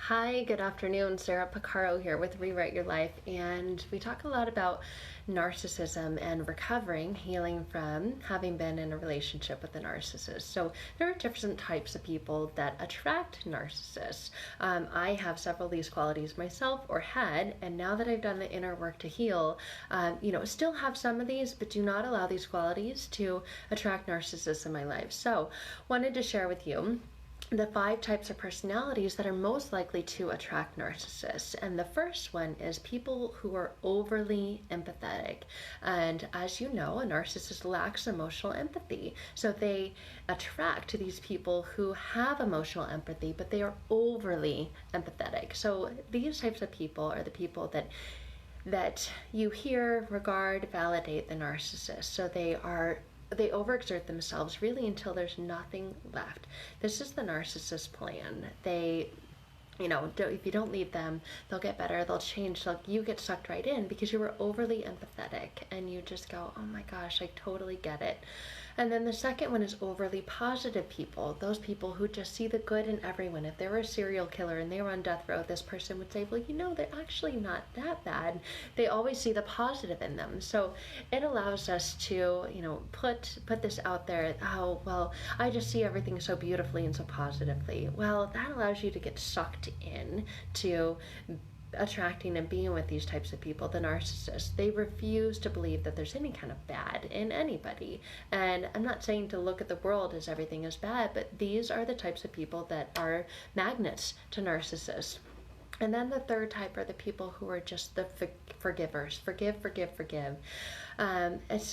Hi, good afternoon. Sarah Pacaro here with Rewrite Your Life, and we talk a lot about narcissism and recovering, healing from having been in a relationship with a narcissist. So there are different types of people that attract narcissists. I have several of these qualities myself, or had, and now that I've done the inner work to heal, still have some of these, but do not allow these qualities to attract narcissists in my life. So wanted to share with you the 5 types of personalities that are most likely to attract narcissists. And the first one is people who are overly empathetic. And as you know, a narcissist lacks emotional empathy. So they attract these people who have emotional empathy, but they are overly empathetic. So these types of people are the people that you hear, regard, validate the narcissist. So they overexert themselves really until there's nothing left. This is the narcissist plan. If you don't leave them, they'll get better, they'll change, you get sucked right in because you were overly empathetic and you just go, oh my gosh, I totally get it. And then the second one is overly positive people, those people who just see the good in everyone. If they were a serial killer and they were on death row, this person would say, well, they're actually not that bad. They always see the positive in them. So it allows us to, put this out there, oh, well, I just see everything so beautifully and so positively. Well, that allows you to get sucked in to attracting and being with these types of people, the narcissists. They refuse to believe that there's any kind of bad in anybody. And I'm not saying to look at the world as everything is bad, but these are the types of people that are magnets to narcissists. And then the third type are the people who are just the forgivers. Forgive.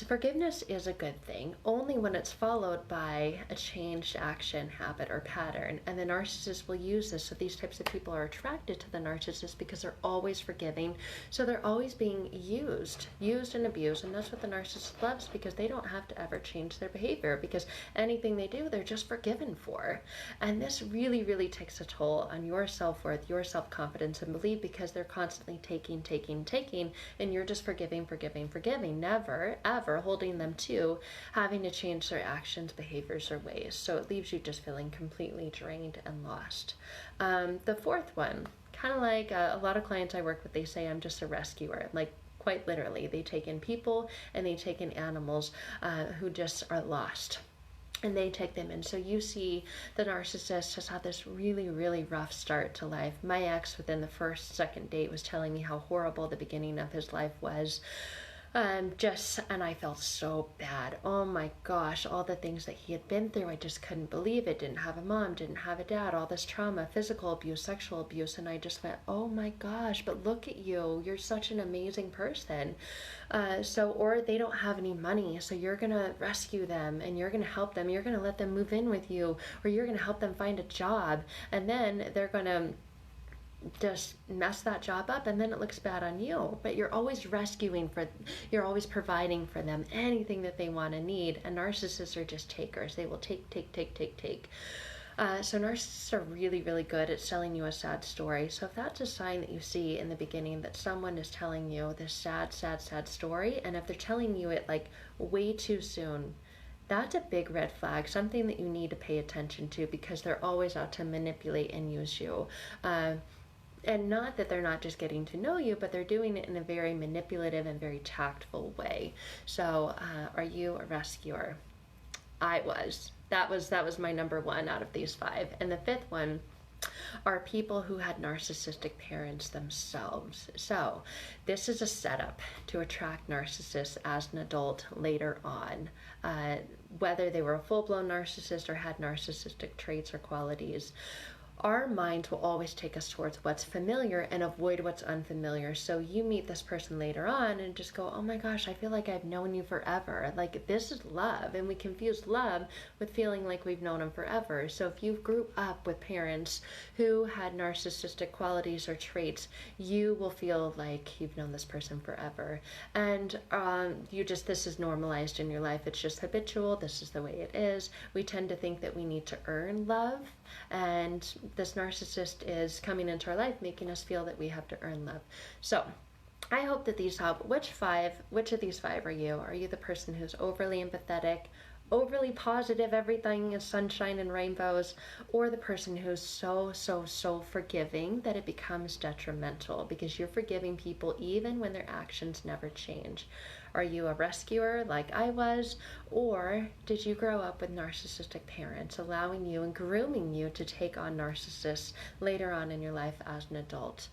Forgiveness is a good thing, only when it's followed by a changed action, habit, or pattern. And the narcissist will use this. So these types of people are attracted to the narcissist because they're always forgiving. So they're always being used and abused. And that's what the narcissist loves, because they don't have to ever change their behavior, because anything they do, they're just forgiven for. And this really, really takes a toll on your self-worth, your self-confidence, and belief, because they're constantly taking, and you're just forgiving, never ever holding them to having to change their actions, behaviors, or ways. So it leaves you just feeling completely drained and lost. The fourth one, kind of like a lot of clients I work with, they say I'm just a rescuer. Like, quite literally, they take in people and they take in animals who just are lost, and they take them in. So you see the narcissist has had this really, really rough start to life. My ex, within the second date, was telling me how horrible the beginning of his life was. And I felt so bad. Oh my gosh, all the things that he had been through, I just couldn't believe it. Didn't have a mom, didn't have a dad, all this trauma, physical abuse, sexual abuse, and I just went, oh my gosh, but look at you, you're such an amazing person. Or they don't have any money, so you're gonna rescue them and you're gonna help them, you're gonna let them move in with you, or you're gonna help them find a job, and then they're gonna just mess that job up, and then it looks bad on you. But you're always you're always providing for them anything that they want to need. And narcissists are just takers. They will take. So narcissists are really, really good at selling you a sad story. So if that's a sign that you see in the beginning, that someone is telling you this sad story, and if they're telling you it like way too soon, that's a big red flag, something that you need to pay attention to, because they're always out to manipulate and use you. And not that they're not just getting to know you, but they're doing it in a very manipulative and very tactful way. So are you a rescuer? I was. That was my number one out of these 5. And the 5th one are people who had narcissistic parents themselves. So this is a setup to attract narcissists as an adult later on, whether they were a full-blown narcissist or had narcissistic traits or qualities. Our minds will always take us towards what's familiar and avoid what's unfamiliar. So you meet this person later on and just go, oh my gosh, I feel like I've known you forever. Like, this is love. And we confuse love with feeling like we've known them forever. So if you grew up with parents who had narcissistic qualities or traits, you will feel like you've known this person forever. And this is normalized in your life. It's just habitual. This is the way it is. We tend to think that we need to earn love, and this narcissist is coming into our life making us feel that we have to earn love. So I hope that these help. Which of these 5 are you? Are you the person who's overly empathetic, overly positive, everything is sunshine and rainbows, or the person who's so forgiving that it becomes detrimental because you're forgiving people even when their actions never change. Are you a rescuer like I was, or did you grow up with narcissistic parents allowing you and grooming you to take on narcissists later on in your life as an adult?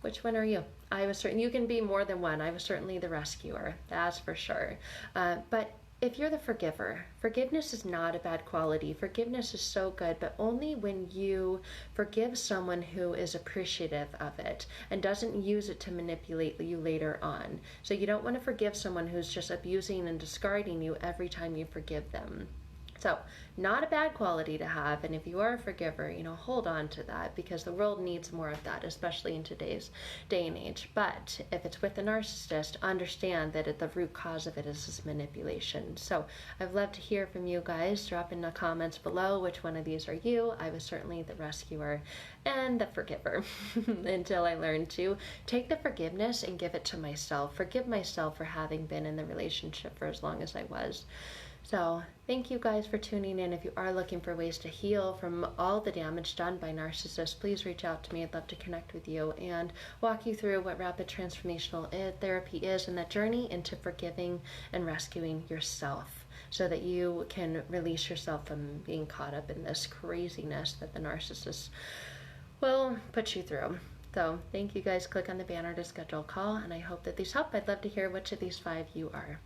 Which one are you? I was certain you can be more than one. I was certainly the rescuer, that's for sure. But if you're the forgiver, forgiveness is not a bad quality. Forgiveness is so good, but only when you forgive someone who is appreciative of it and doesn't use it to manipulate you later on. So you don't want to forgive someone who's just abusing and discarding you every time you forgive them. So, not a bad quality to have, and if you are a forgiver, hold on to that because the world needs more of that, especially in today's day and age. But if it's with a narcissist, understand that the root cause of it is this manipulation. So, I'd love to hear from you guys. Drop in the comments below which one of these are you. I was certainly the rescuer and the forgiver until I learned to take the forgiveness and give it to myself. Forgive myself for having been in the relationship for as long as I was. So, thank you guys for tuning in. If you are looking for ways to heal from all the damage done by narcissists, please reach out to me. I'd love to connect with you and walk you through what rapid transformational therapy is and that journey into forgiving and rescuing yourself so that you can release yourself from being caught up in this craziness that the narcissists will put you through. So, thank you guys. Click on the banner to schedule a call, and I hope that these help. I'd love to hear which of these 5 you are.